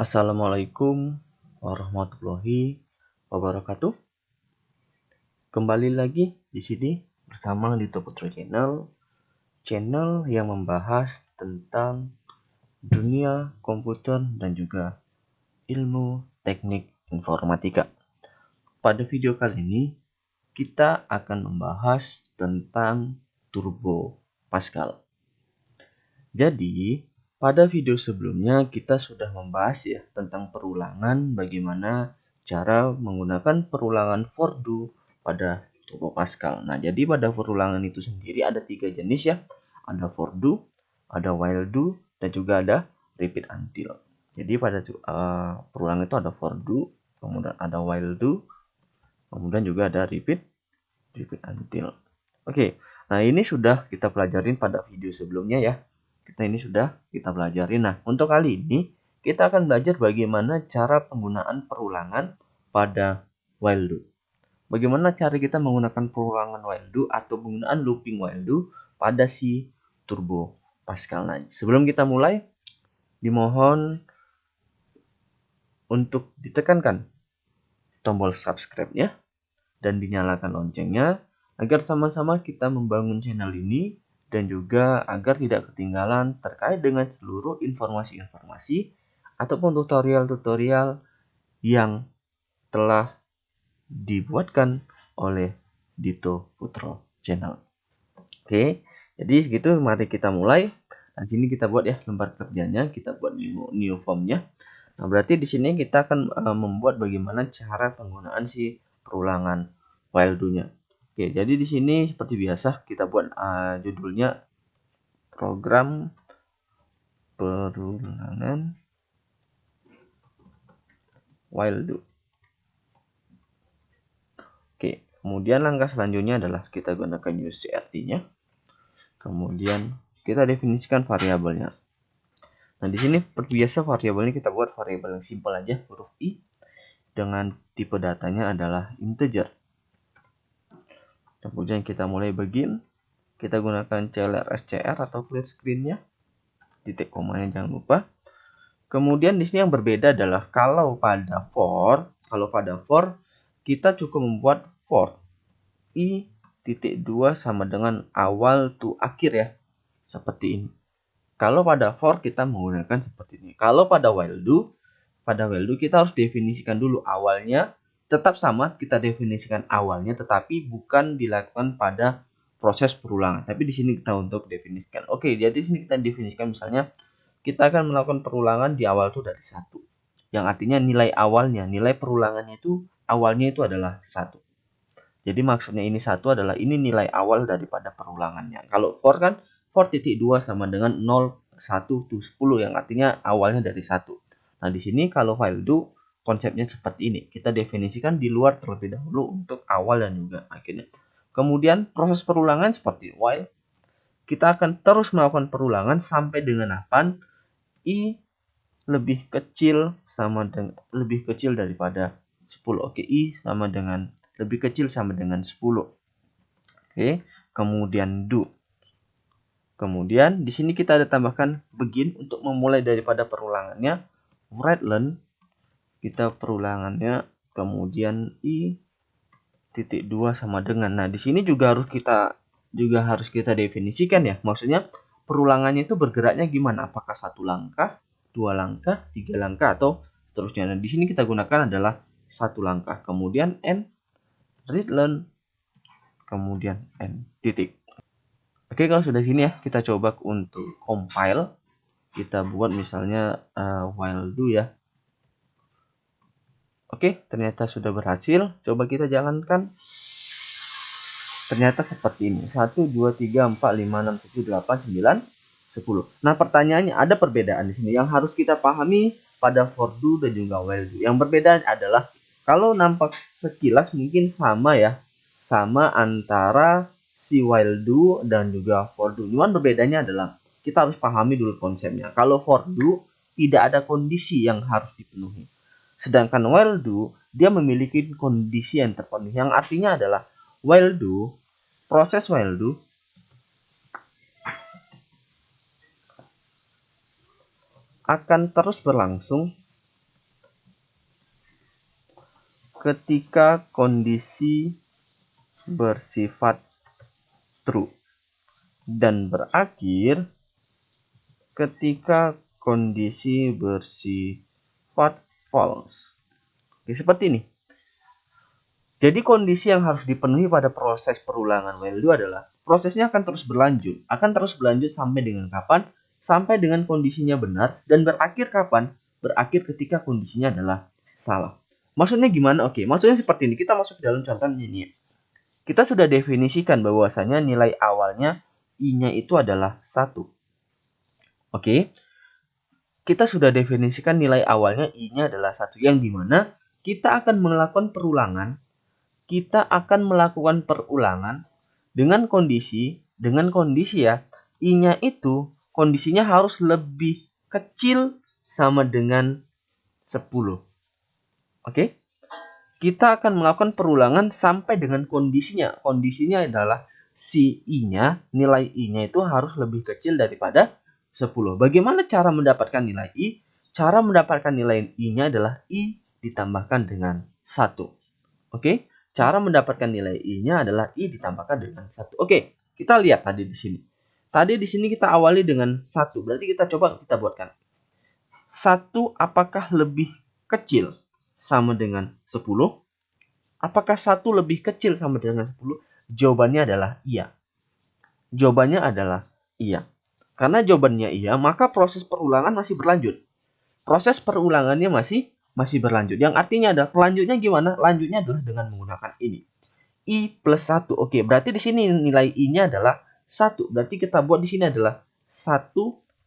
Assalamualaikum warahmatullahi wabarakatuh. Kembali lagi di sini bersama Lito Putra channel yang membahas tentang dunia komputer dan juga ilmu teknik informatika. Pada video kali ini kita akan membahas tentang Turbo Pascal. Jadi, pada video sebelumnya kita sudah membahas ya tentang perulangan, bagaimana cara menggunakan perulangan for do pada Turbo Pascal. Nah, jadi pada perulangan itu sendiri ada 3 jenis ya. Ada for do, ada while do, dan juga ada repeat until. Jadi pada perulangan itu ada for do, kemudian ada while do, kemudian juga ada repeat until. Oke, nah ini sudah kita pelajarin pada video sebelumnya ya. Ini sudah kita pelajari. Nah, untuk kali ini kita akan belajar bagaimana cara penggunaan perulangan pada while do. Bagaimana cara kita menggunakan perulangan while do atau penggunaan looping while do pada si Turbo Pascal. Nah, sebelum kita mulai, dimohon untuk ditekankan tombol subscribe-nya dan dinyalakan loncengnya agar sama-sama kita membangun channel ini dan juga agar tidak ketinggalan terkait dengan seluruh informasi-informasi ataupun tutorial-tutorial yang telah dibuatkan oleh Dito Putro Channel. Oke, jadi segitu, mari kita mulai. Nah, sini kita buat ya lembar kerjanya, kita buat new formnya. Nah, berarti di sini kita akan membuat bagaimana cara penggunaan si perulangan while do-nya. Oke, jadi di sini seperti biasa kita buat judulnya program perulangan while do. Oke, kemudian langkah selanjutnya adalah kita gunakan use CRT-nya. Kemudian kita definisikan variabelnya. Nah, di sini seperti biasa variabelnya kita buat variabel yang simpel aja, huruf i, dengan tipe datanya adalah integer. Kemudian kita mulai begin, kita gunakan clr scr atau clear screen-nya, titik komanya jangan lupa. Kemudian di sini yang berbeda adalah kalau pada for kita cukup membuat for i titik 2 sama dengan awal to akhir ya, seperti ini. Kalau pada for kita menggunakan seperti ini. Kalau pada while do kita harus definisikan dulu awalnya, tetap sama, kita definisikan awalnya, tetapi bukan dilakukan pada proses perulangan. Tapi di sini kita untuk definisikan. Oke, jadi di sini kita definisikan misalnya kita akan melakukan perulangan di awal itu dari 1. Yang artinya nilai awalnya, nilai perulangannya itu awalnya itu adalah 1. Jadi maksudnya ini 1 adalah ini nilai awal daripada perulangannya. Kalau for kan for titik 2 sama dengan 0, 1, 10 yang artinya awalnya dari 1. Nah, di sini kalau while do konsepnya seperti ini. Kita definisikan di luar terlebih dahulu untuk awal dan juga akhirnya. Kemudian proses perulangan seperti while. Kita akan terus melakukan perulangan sampai dengan apa? I lebih kecil daripada 10. Oke, I sama dengan lebih kecil sama dengan 10. Oke, kemudian do. Kemudian di sini kita ada tambahkan begin untuk memulai daripada perulangannya. Write learn kita perulangannya, kemudian i titik 2 sama dengan. Nah, di sini juga harus kita definisikan ya. Maksudnya perulangannya itu bergeraknya gimana? Apakah 1 langkah, 2 langkah, 3 langkah atau seterusnya. Nah, di sini kita gunakan adalah 1 langkah. Kemudian n read learn, kemudian n titik. Oke, kalau sudah sini ya, kita coba untuk compile. Kita buat misalnya while do ya. Oke, ternyata sudah berhasil. Coba kita jalankan. Ternyata seperti ini. 1, 2, 3, 4, 5, 6, 7, 8, 9, 10. Nah, pertanyaannya ada perbedaan di sini yang harus kita pahami pada for do dan juga while do. Yang berbeda adalah kalau nampak sekilas mungkin sama ya. Sama antara si while do dan juga for do. Cuman berbedanya adalah kita harus pahami dulu konsepnya. Kalau for do tidak ada kondisi yang harus dipenuhi. Sedangkan while do dia memiliki kondisi yang terpenuhi. Yang artinya adalah while do, proses while do akan terus berlangsung ketika kondisi bersifat true dan berakhir ketika kondisi bersifat false. Oke, seperti ini. Jadi kondisi yang harus dipenuhi pada proses perulangan while do adalah prosesnya akan terus berlanjut sampai dengan kapan? Sampai dengan kondisinya benar, dan berakhir kapan? Berakhir ketika kondisinya adalah salah. Maksudnya gimana? Oke, maksudnya seperti ini. Kita masuk ke dalam contohnya ini. Kita sudah definisikan bahwasanya nilai awalnya I-nya itu adalah 1. Oke. Kita sudah definisikan nilai awalnya I-nya adalah 1, yang dimana kita akan melakukan perulangan. Kita akan melakukan perulangan dengan kondisi ya, I-nya itu kondisinya harus lebih kecil sama dengan 10. Oke? Kita akan melakukan perulangan sampai dengan kondisinya. Kondisinya adalah si I-nya, nilai I-nya itu harus lebih kecil daripada 10. Bagaimana cara mendapatkan nilai I? Cara mendapatkan nilai I-nya adalah I ditambahkan dengan 1. Oke? Cara mendapatkan nilai I-nya adalah I ditambahkan dengan 1. Oke, kita lihat tadi di sini. Tadi di sini kita awali dengan 1. Berarti kita coba kita buatkan. 1 apakah lebih kecil sama dengan 10? Apakah 1 lebih kecil sama dengan 10? Jawabannya adalah iya. Jawabannya adalah iya. Karena jawabannya iya, maka proses perulangan masih berlanjut. Proses perulangannya masih berlanjut. Yang artinya adalah pelanjutnya gimana? Lanjutnya adalah dengan menggunakan ini. I plus 1. Oke, berarti di sini nilai I-nya adalah 1. Berarti kita buat di sini adalah 1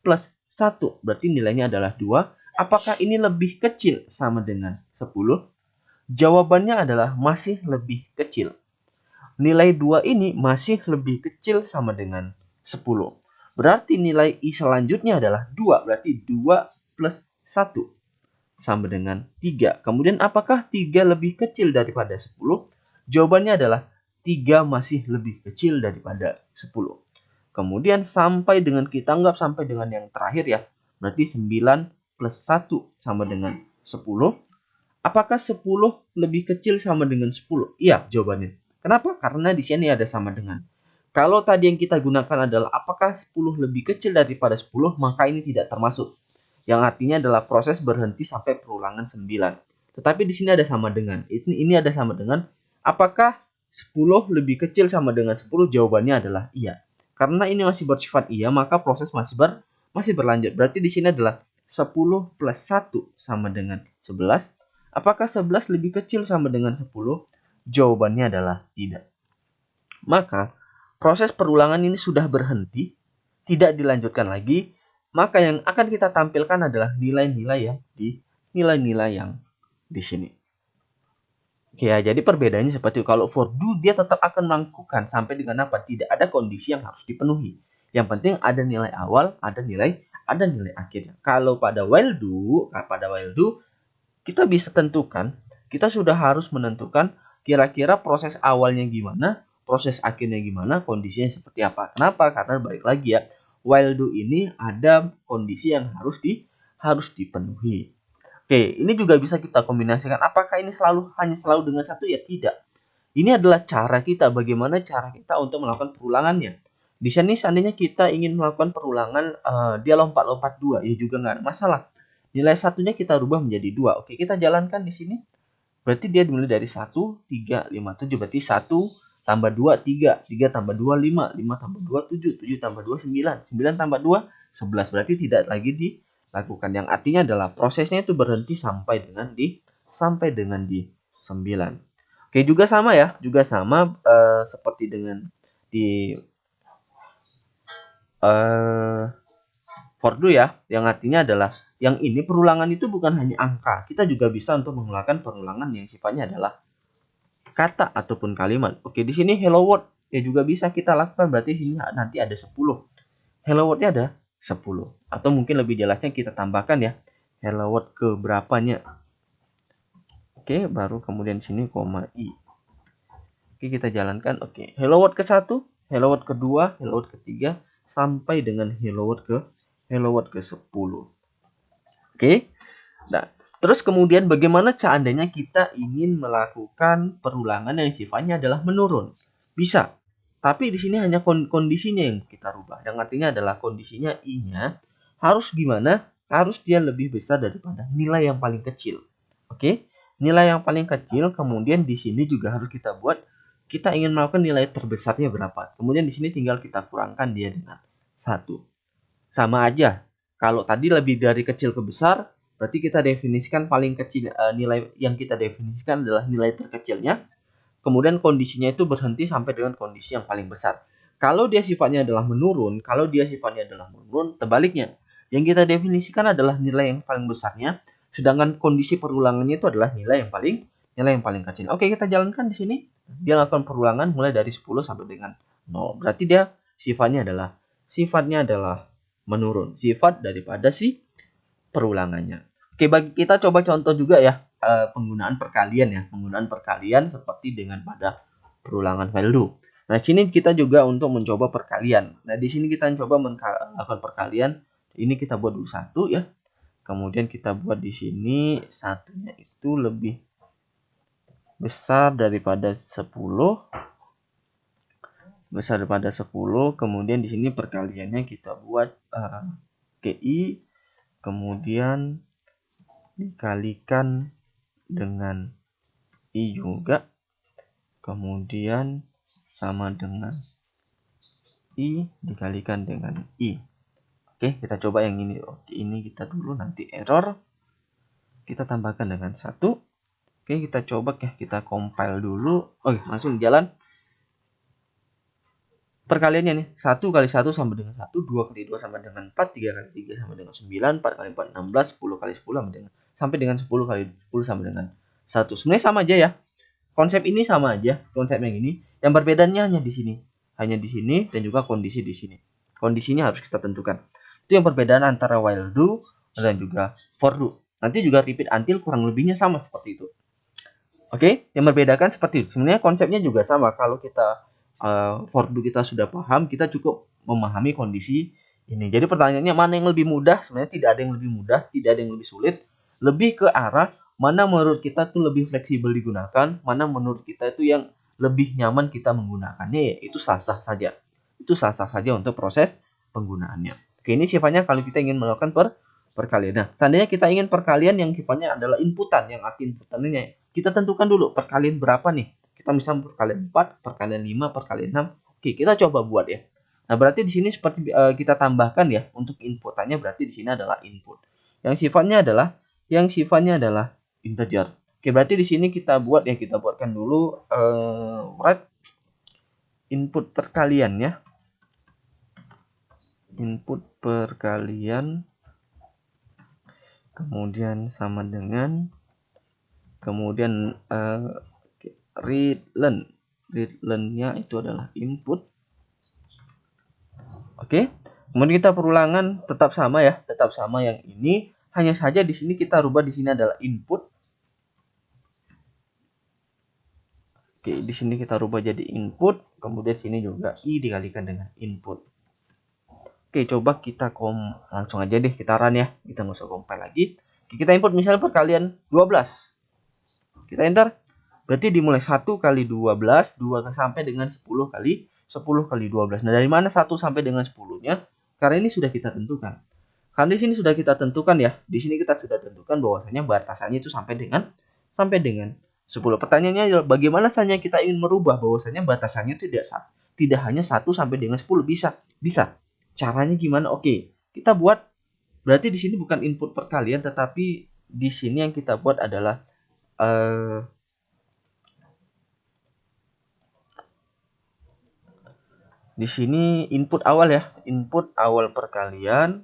plus 1. Berarti nilainya adalah 2. Apakah ini lebih kecil sama dengan 10? Jawabannya adalah masih lebih kecil. Nilai 2 ini masih lebih kecil sama dengan 10. Berarti nilai I selanjutnya adalah 2. Berarti 2 plus 1 sama dengan 3. Kemudian apakah 3 lebih kecil daripada 10? Jawabannya adalah 3 masih lebih kecil daripada 10. Kemudian sampai dengan kita anggap sampai dengan yang terakhir ya. Berarti 9 plus 1 sama dengan 10. Apakah 10 lebih kecil sama dengan 10? Iya jawabannya. Kenapa? Karena di sini ada sama dengan. Kalau tadi yang kita gunakan adalah apakah 10 lebih kecil daripada 10, maka ini tidak termasuk. Yang artinya adalah proses berhenti sampai perulangan 9. Tetapi di sini ada sama dengan. Ini ada sama dengan. Apakah 10 lebih kecil sama dengan 10? Jawabannya adalah iya. Karena ini masih bersifat iya, maka proses masih berlanjut. Berarti di sini adalah 10 plus 1 sama dengan 11. Apakah 11 lebih kecil sama dengan 10? Jawabannya adalah tidak. Maka proses perulangan ini sudah berhenti, tidak dilanjutkan lagi. Maka yang akan kita tampilkan adalah nilai-nilai yang di sini. Oke ya, jadi perbedaannya seperti itu. Kalau for do dia tetap akan melakukan sampai dengan apa? Tidak ada kondisi yang harus dipenuhi. Yang penting ada nilai awal, ada nilai akhirnya. Kalau pada while do kita bisa tentukan, kita sudah harus menentukan kira-kira proses awalnya gimana, proses akhirnya gimana, kondisinya seperti apa. Kenapa? Karena balik lagi ya. While do ini ada kondisi yang harus dipenuhi. Oke, ini juga bisa kita kombinasikan. Apakah ini hanya selalu dengan satu? Ya tidak. Ini adalah cara kita, bagaimana cara kita untuk melakukan perulangannya. Di sini seandainya kita ingin melakukan perulangan, dia lompat-lompat 2, ya juga nggak ada masalah. Nilai satunya kita rubah menjadi 2. Oke, kita jalankan di sini. Berarti dia dimulai dari 1, 3, 5, 7. Berarti 1 tambah 2, 3. 3 tambah 2, 5. 5 tambah 2, 7. 7 tambah 2, 9. 9 tambah 2, 11. Berarti tidak lagi dilakukan. Yang artinya adalah prosesnya itu berhenti sampai dengan di 9. Oke, juga sama ya. Juga sama seperti dengan di for do ya. Yang artinya adalah yang ini perulangan itu bukan hanya angka. Kita juga bisa untuk mengeluarkan perulangan yang sifatnya adalah kata ataupun kalimat. Oke, di sini hello world ya juga bisa kita lakukan. Berarti sini nanti ada 10. Hello world-nya ada 10. Atau mungkin lebih jelasnya kita tambahkan ya. Hello world ke berapanya. Oke, baru kemudian sini koma i. Oke, kita jalankan. Oke, hello world ke-1, hello world ke-2, hello world ke-3 sampai dengan hello world ke 10. Oke. Nah, Terus kemudian bagaimana seandainya kita ingin melakukan perulangan yang sifatnya adalah menurun? Bisa. Tapi di sini hanya kondisinya yang kita rubah. Yang artinya adalah kondisinya I-nya harus gimana? Harus dia lebih besar daripada nilai yang paling kecil. Oke? Nilai yang paling kecil, kemudian di sini juga harus kita buat, kita ingin melakukan nilai terbesarnya berapa. Kemudian di sini tinggal kita kurangkan dia dengan 1. Sama aja. Kalau tadi lebih dari kecil ke besar, berarti kita definisikan paling kecil, nilai yang kita definisikan adalah nilai terkecilnya. Kemudian kondisinya itu berhenti sampai dengan kondisi yang paling besar. Kalau dia sifatnya adalah menurun, tebaliknya. Yang kita definisikan adalah nilai yang paling besarnya, sedangkan kondisi perulangannya itu adalah nilai yang paling kecil. Oke, kita jalankan di sini. Dia lakukan perulangan mulai dari 10 sampai dengan 0. Berarti dia sifatnya adalah menurun. Sifat daripada si perulangannya. Oke, bagi kita coba contoh juga ya, penggunaan perkalian seperti dengan pada perulangan value. Nah, sini kita juga untuk mencoba perkalian. Nah, di sini kita coba melakukan perkalian. Ini kita buat dulu 1 ya. Kemudian kita buat di sini satunya itu lebih besar daripada 10. Kemudian di sini perkaliannya kita buat GI, kemudian dikalikan dengan I juga, kemudian sama dengan I dikalikan dengan I. Oke, kita coba yang ini. Oke, ini kita dulu, nanti error. Kita tambahkan dengan 1. Oke, kita coba ya, kita compile dulu. Oke, langsung jalan. Perkaliannya nih, 1 kali 1 sama dengan 1, 2 kali 2 sama dengan 4, 3 kali 3 sama dengan 9, 4 kali 4 16, 10 kali 10 sampai dengan 10 kali 10 sama dengan 1. Sebenarnya sama aja ya. Konsep ini sama aja, konsep yang ini. Yang perbedaannya hanya di sini. Hanya di sini dan juga kondisi di sini. Kondisinya harus kita tentukan. Itu yang perbedaan antara while do dan juga for do. Nanti juga repeat until kurang lebihnya sama seperti itu. Oke, yang membedakan seperti itu. Sebenarnya konsepnya juga sama. Kalau kita for do kita sudah paham, kita cukup memahami kondisi ini. Jadi pertanyaannya mana yang lebih mudah? Sebenarnya tidak ada yang lebih mudah, tidak ada yang lebih sulit. Lebih ke arah mana menurut kita tuh lebih fleksibel digunakan, mana menurut kita itu yang lebih nyaman kita menggunakannya, ya itu sah-sah saja. Itu sah-sah saja untuk proses penggunaannya. Oke, ini sifatnya kalau kita ingin melakukan perkalian. Nah, seandainya kita ingin perkalian yang sifatnya adalah inputan, yang arti inputannya kita tentukan dulu perkalian berapa nih. Kita bisa perkalian 4, perkalian 5, perkalian 6. Oke, kita coba buat ya. Nah, berarti di sini seperti kita tambahkan ya, untuk inputannya berarti di sini adalah input. Yang sifatnya adalah integer. Oke, berarti di sini kita buat ya, kita buatkan dulu write input perkalian ya. Input perkalian kemudian sama dengan kemudian readlen-nya itu adalah input. Oke. Kemudian kita perulangan tetap sama ya, tetap sama yang ini. Hanya saja di sini kita rubah, di sini adalah input. Oke, di sini kita rubah jadi input, kemudian sini juga I dikalikan dengan input. Oke, coba kita langsung aja deh kita run ya. Kita nggak usah compile lagi. Oke, kita input misalnya perkalian 12. Kita enter. Berarti dimulai 1 kali 12, 2 sampai dengan 10 kali 12. Nah, dari mana 1 sampai dengan 10-nya? Karena ini sudah kita tentukan. Karena di sini sudah kita tentukan ya. Di sini kita sudah tentukan bahwasanya batasannya itu sampai dengan 10. Pertanyaannya adalah bagaimana saja kita ingin merubah bahwasanya batasannya tidak hanya 1 sampai dengan 10. Bisa. Caranya gimana? Oke, kita buat, berarti di sini bukan input perkalian, tetapi di sini yang kita buat adalah di sini input awal ya, input awal perkalian.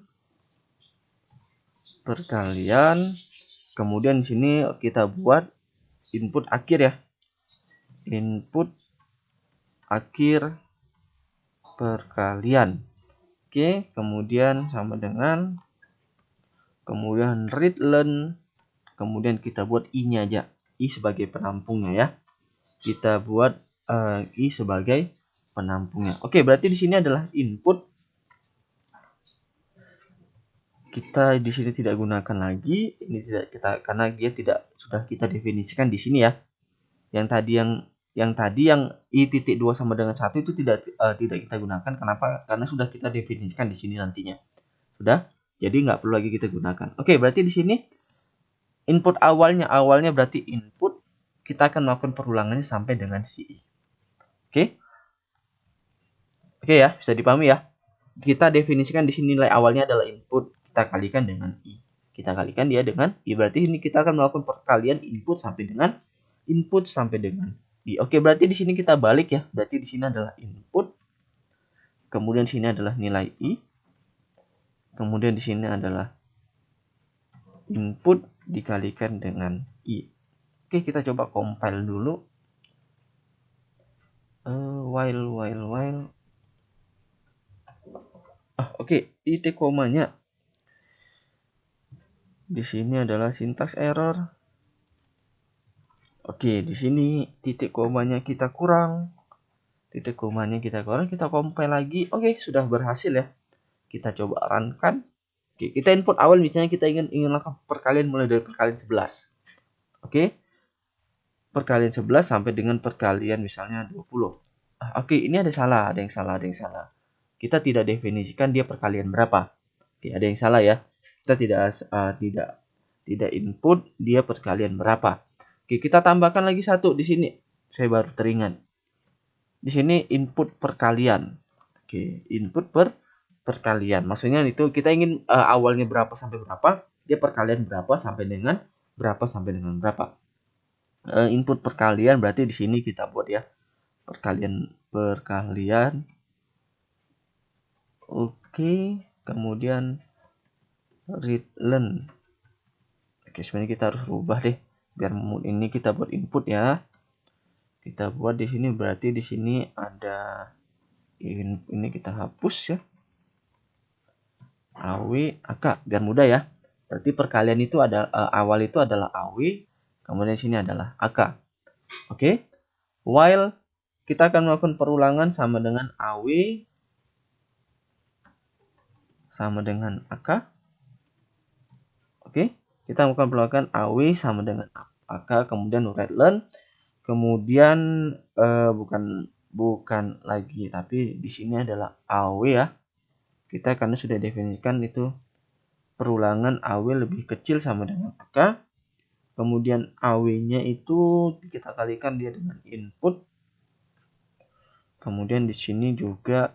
Kemudian di sini kita buat input akhir ya, input akhir perkalian. Oke, kemudian sama dengan kemudian readlen, kemudian kita buat I-nya aja, I sebagai penampungnya ya. Kita buat I sebagai penampungnya. Oke, berarti di sini adalah input kita di sini tidak gunakan lagi, ini tidak kita, karena dia tidak, sudah kita definisikan di sini ya. Yang tadi yang i titik 2 sama dengan 1 itu tidak kita gunakan. Kenapa? Karena sudah kita definisikan di sini nantinya. Sudah, jadi nggak perlu lagi kita gunakan. Oke, berarti di sini input awalnya berarti input, kita akan melakukan perulangannya sampai dengan si i. Oke. Oke ya, bisa dipahami ya. Kita definisikan di sini nilai awalnya adalah input, kita kalikan dengan i. Kita kalikan dia dengan i, berarti ini kita akan melakukan perkalian input sampai dengan i. Oke, berarti di sini kita balik ya. Berarti di sini adalah input, kemudian di sini adalah nilai i, kemudian di sini adalah input dikalikan dengan i. Oke, kita coba compile dulu. While. Oke, titik komanya di sini adalah syntax error. Oke, di sini titik komanya kita kurang. Kita compile lagi. Oke, sudah berhasil ya. Kita coba runkan. Oke, kita input awal misalnya kita ingin lakukan perkalian mulai dari perkalian 11. Oke. Perkalian 11 sampai dengan perkalian misalnya 20. Oke, ini ada yang salah. Kita tidak definisikan dia perkalian berapa. Oke, ada yang salah ya. Kita tidak input dia perkalian berapa. Oke, kita tambahkan lagi satu di sini. Saya baru teringat. Di sini input perkalian. Oke, input perkalian. Maksudnya itu kita ingin awalnya berapa sampai berapa, dia perkalian berapa sampai dengan berapa. Input perkalian berarti di sini kita buat ya. Perkalian. Oke, kemudian read learn. Oke, sebenarnya kita harus rubah deh biar ini kita buat input ya. Kita buat di sini berarti di sini ada ini kita hapus ya. AW AK biar mudah ya. Berarti perkalian itu ada awal itu adalah AW, kemudian sini adalah AK. Oke. While kita akan melakukan perulangan sama dengan AW sama dengan AK. Oke, kita melakukan perulangan AW sama dengan AK, kemudian read learn, kemudian bukan lagi, tapi di sini adalah AW ya. Kita karena sudah definisikan itu perulangan AW lebih kecil sama dengan AK. Kemudian AW-nya itu kita kalikan dia dengan input. Kemudian di sini juga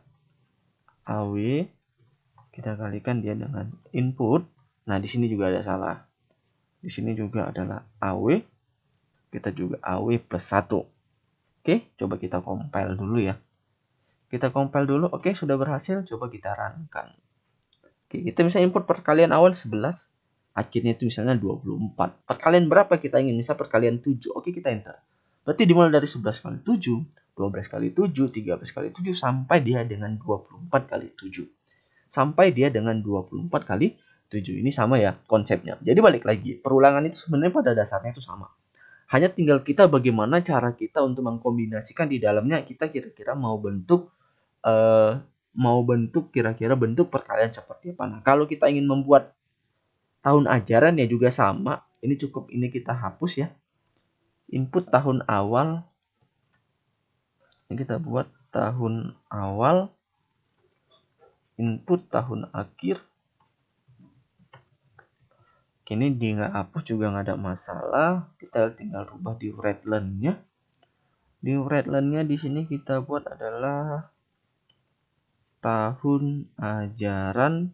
AW kita kalikan dia dengan input. Nah, di sini juga ada salah. Di sini juga adalah AW. Kita juga AW plus 1. Oke, coba kita compile dulu ya. Kita compile dulu. Oke, sudah berhasil. Coba kita runkan. Oke, kita misalnya input perkalian awal 11. Akhirnya itu misalnya 24. Perkalian berapa kita ingin? Misal perkalian 7. Oke, kita enter. Berarti dimulai dari 11 kali 7, 12 kali 7, 13 kali 7, sampai dia dengan 24 kali 7. Sampai dia dengan 24 kali 7. Ini sama ya konsepnya. Jadi balik lagi, perulangan itu sebenarnya pada dasarnya itu sama. Hanya tinggal kita bagaimana cara kita untuk mengkombinasikan di dalamnya kita kira-kira mau bentuk kira-kira bentuk perkalian seperti apa. Nah, kalau kita ingin membuat tahun ajaran ya juga sama. Ini cukup ini kita hapus ya. Input tahun awal. Ini kita buat tahun awal. Input tahun akhir. Ini di nggak hapus juga nggak ada masalah. Kita tinggal rubah di read learn-nya. Di read learn-nya di sini kita buat adalah tahun ajaran,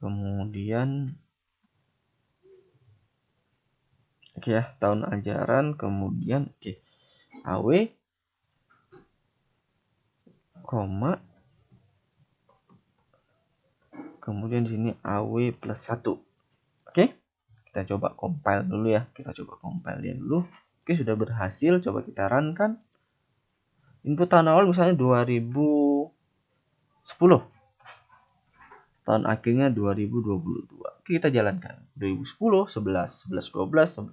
kemudian ya tahun ajaran, kemudian AW, koma, kemudian di sini AW plus 1. Oke, kita coba compile dulu ya. Kita coba compile dia dulu. Oke, sudah berhasil. Coba kita run kan. Input tahun awal misalnya 2010. Tahun akhirnya 2022. Oke, kita jalankan. 2010, 11, 11, 12,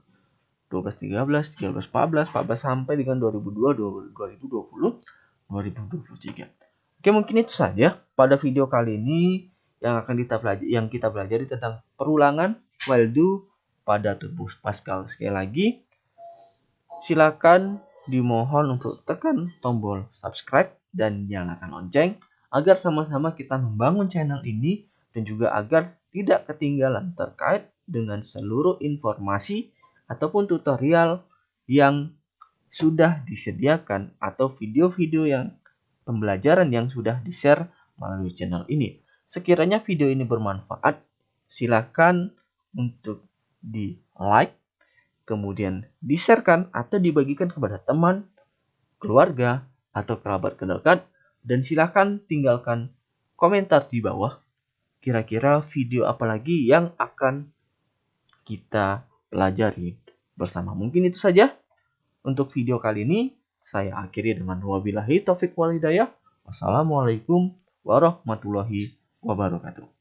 12, 13, 13, 14, 14 sampai dengan 2002, 2020, 2023. Oke, mungkin itu saja pada video kali ini. yang kita pelajari tentang perulangan, while do pada Turbo Pascal. Sekali lagi, silakan dimohon untuk tekan tombol subscribe dan nyalakan lonceng agar sama-sama kita membangun channel ini dan juga agar tidak ketinggalan terkait dengan seluruh informasi ataupun tutorial yang sudah disediakan atau video-video yang pembelajaran yang sudah di-share melalui channel ini. Sekiranya video ini bermanfaat, silakan untuk di-like, kemudian di-sharekan atau dibagikan kepada teman, keluarga, atau kerabat terdekat, dan silakan tinggalkan komentar di bawah. Kira-kira video apa lagi yang akan kita pelajari bersama. Mungkin itu saja untuk video kali ini. Saya akhiri dengan wabillahi taufiq wal hidayah. Wassalamualaikum warahmatullahi wabarakatuh.